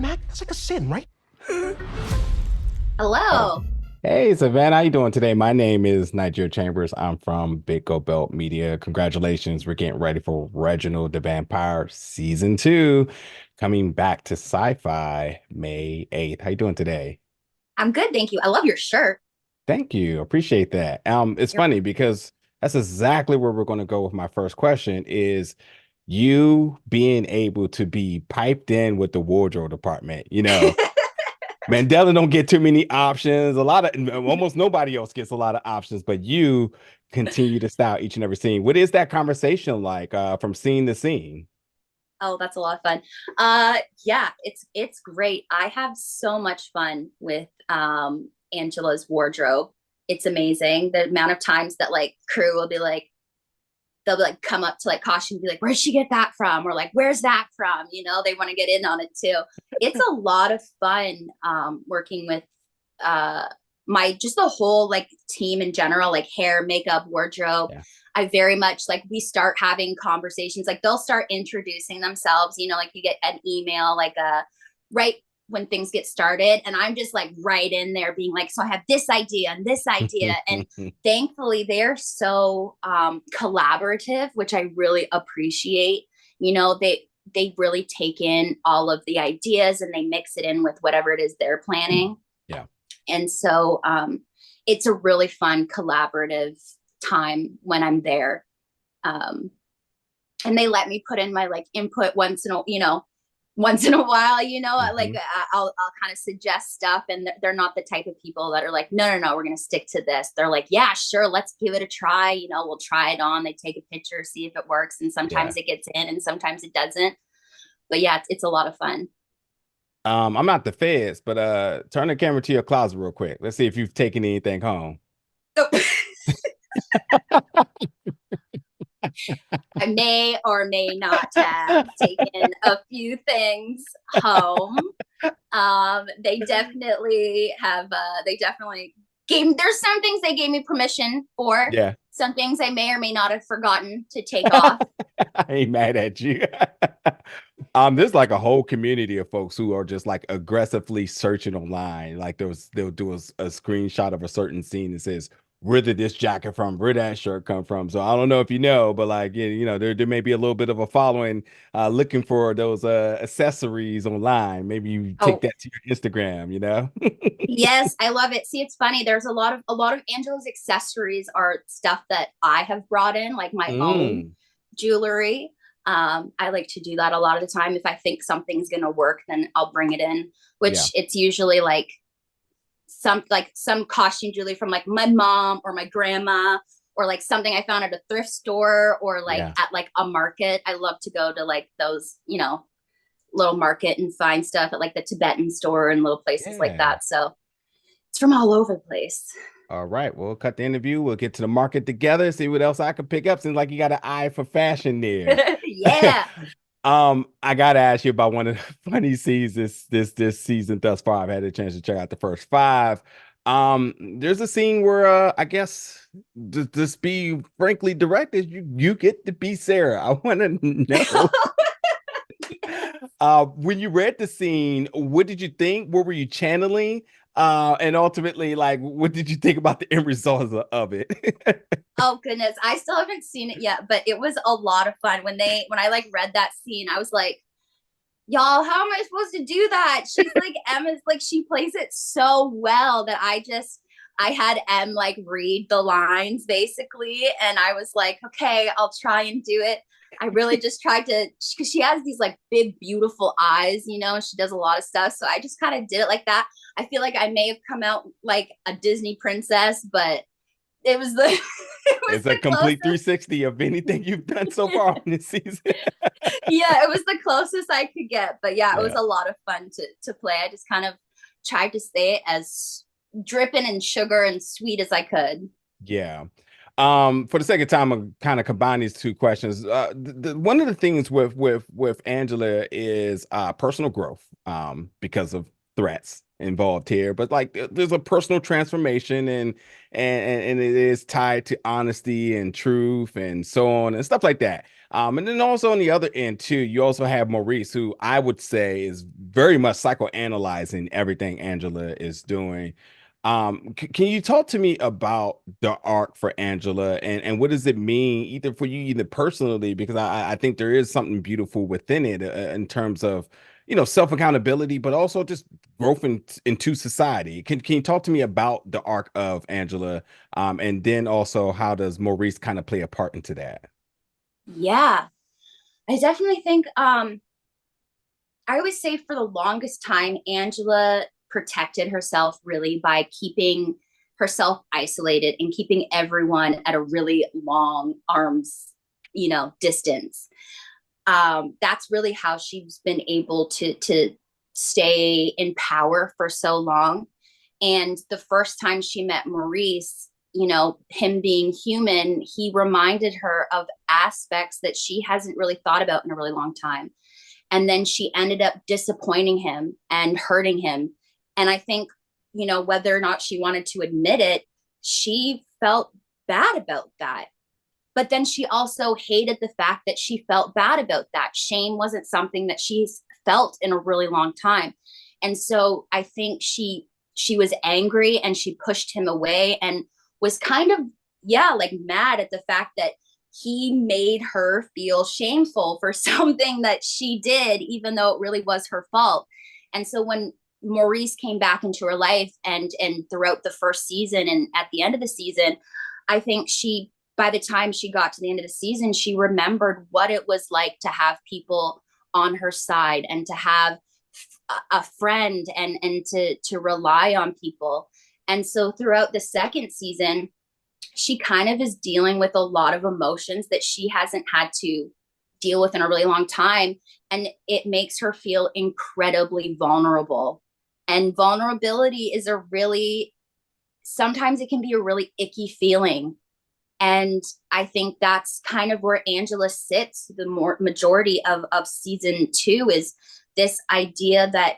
Mac? That's like a sin, right? Hello. Hey, Savannah, how you doing today? My name is Nigeria Chambers. I'm from Big Go Belt Media. Congratulations, we're getting ready for Reginald the Vampire Season 2, coming back to Syfy May 8th. How you doing today? I'm good, thank you. I love your shirt. Thank you. Appreciate that. It's You're- funny because that's exactly where we're going to go with my first question is you being able to be piped in with the wardrobe department. Mandela don't get too many options. A lot of almost nobody else gets a lot of options, but you continue to style each and every scene. What is that conversation like from scene to scene? Oh, that's a lot of fun. Yeah, it's great. I have so much fun with Angela's wardrobe. It's amazing. The amount of times that like crew will be like, they'll be like come up to like costume and be like, where'd she get that from? Or like, where's that from? They want to get in on it too. It's a lot of fun working with my just the whole like team in general, like hair, makeup, wardrobe. Yeah. I very much like we start having conversations, like they'll start introducing themselves, like you get an email, like right when things get started. And I'm just like right in there being like, so I have this idea and this idea. And thankfully they're so collaborative, which I really appreciate. They really take in all of the ideas and they mix it in with whatever it is they're planning. Yeah. And so it's a really fun collaborative time when I'm there. And they let me put in my like input once in a while, like I'll kind of suggest stuff, and they're not the type of people that are like, no, we're going to stick to this. They're like, yeah, sure. Let's give it a try. We'll try it on. They take a picture, see if it works. And sometimes it gets in and sometimes it doesn't. But yeah, it's a lot of fun. I'm not the feds, but turn the camera to your closet real quick. Let's see if you've taken anything home. Oh. I may or may not have taken a few things home. They definitely have. They definitely there's some things they gave me permission for. Yeah. Some things I may or may not have forgotten to take off. I ain't mad at you. There's like a whole community of folks who are just like aggressively searching online. Like they'll do a screenshot of a certain scene that says, where did this jacket from? Where did that shirt come from? So I don't know if you know, but like, there may be a little bit of a following looking for those accessories online. Maybe you take that to your Instagram. Yes, I love it. See, it's funny. There's a lot of Angela's accessories are stuff that I have brought in, like my own jewelry. I like to do that a lot of the time. If I think something's gonna work, then I'll bring it in, which it's usually like some costume jewelry from like my mom or my grandma, or like something I found at a thrift store, or like at like a market. I love to go to like those, little market and find stuff at like the Tibetan store and little places like that. So it's from all over the place. All right, we'll cut the interview. We'll get to the market together, see what else I can pick up. Seems like you got an eye for fashion there. Yeah. I gotta ask you about one of the funny scenes this season thus far. I've had a chance to check out the first 5. There's a scene where I guess just be frankly direct, is you get to be Sarah. I want to know. When you read the scene, what did you think? What were you channeling? And ultimately, like, what did you think about the end results of it? Oh goodness, I still haven't seen it yet, but it was a lot of fun when I like read that scene. I was like, y'all, how am I supposed to do that? She's like, Emma's like, she plays it so well that I had Em like read the lines basically, and I was like, okay, I'll try and do it. I really just tried to, because she has these like big, beautiful eyes, and she does a lot of stuff. So I just kind of did it like that. I feel like I may have come out like a Disney princess, but it was it's a complete 360 of anything you've done so far on this season. Yeah, it was the closest I could get. But yeah, it was a lot of fun to play. I just kind of tried to stay as dripping in sugar and sweet as I could. Yeah. For the second time, I'm kind of combine these two questions. One of the things with Angela is personal growth because of threats involved here, but like there's a personal transformation, and it is tied to honesty and truth and so on and stuff like that. And then also on the other end too, you also have Maurice, who I would say is very much psychoanalyzing everything Angela is doing. Can you talk to me about the arc for Angela, and what does it mean either for you, either personally, because I think there is something beautiful within it in terms of, self accountability, but also just growth into society. Can you talk to me about the arc of Angela, and then also how does Maurice kind of play a part into that? Yeah, I definitely think I always say for the longest time, Angela protected herself really by keeping herself isolated and keeping everyone at a really long arms, distance. That's really how she's been able to stay in power for so long. And the first time she met Maurice, him being human, he reminded her of aspects that she hasn't really thought about in a really long time. And then she ended up disappointing him and hurting him. And I think, whether or not she wanted to admit it, she felt bad about that. But then she also hated the fact that she felt bad about that. Shame wasn't something that she's felt in a really long time. And so I think she was angry and she pushed him away and was kind of, yeah, like mad at the fact that he made her feel shameful for something that she did, even though it really was her fault. And so when Maurice came back into her life and throughout the first season and at the end of the season, I think by the time she got to the end of the season, she remembered what it was like to have people on her side and to have a friend and to rely on people. And so throughout the second season, she kind of is dealing with a lot of emotions that she hasn't had to deal with in a really long time. And it makes her feel incredibly vulnerable. And vulnerability is sometimes it can be a really icky feeling. And I think that's kind of where Angela sits the majority of season 2, is this idea that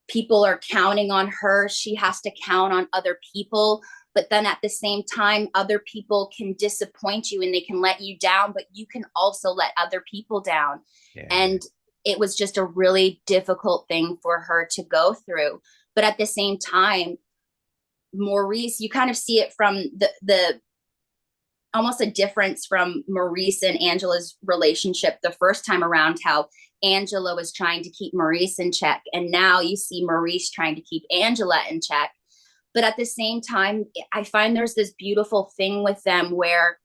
people are counting on her. She has to count on other people. But then at the same time, other people can disappoint you and they can let you down, but you can also let other people down. Yeah. And it was just a really difficult thing for her to go through. But at the same time, Maurice, you kind of see it from the almost a difference from Maurice and Angela's relationship the first time around, how Angela was trying to keep Maurice in check. And now you see Maurice trying to keep Angela in check. But at the same time, I find there's this beautiful thing with them where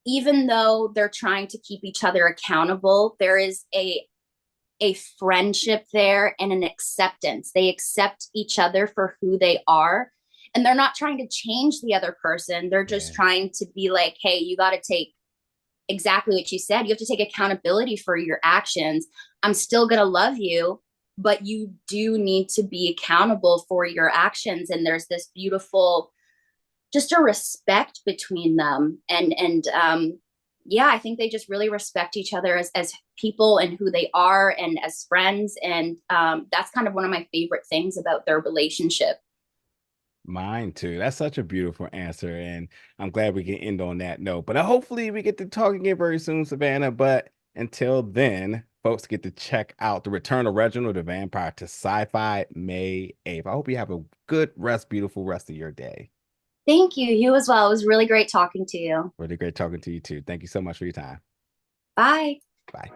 even though they're trying to keep each other accountable, there is a friendship there and an acceptance. They accept each other for who they are. And they're not trying to change the other person. They're just trying to be like, hey, you got to take exactly what you said. You have to take accountability for your actions. I'm still going to love you, but you do need to be accountable for your actions. And there's this beautiful, just a respect between them. And yeah, I think they just really respect each other as people and who they are and as friends. And that's kind of one of my favorite things about their relationship. Mine too. That's such a beautiful answer, and I'm glad we can end on that note. But hopefully we get to talk again very soon, Savannah. But until then, folks get to check out The Return of Reginald the Vampire to Syfy May 8th. I hope you have a good beautiful rest of your day. Thank you. You as well. It was really great talking to you. Really great talking to you too. Thank you so much for your time. Bye. Bye.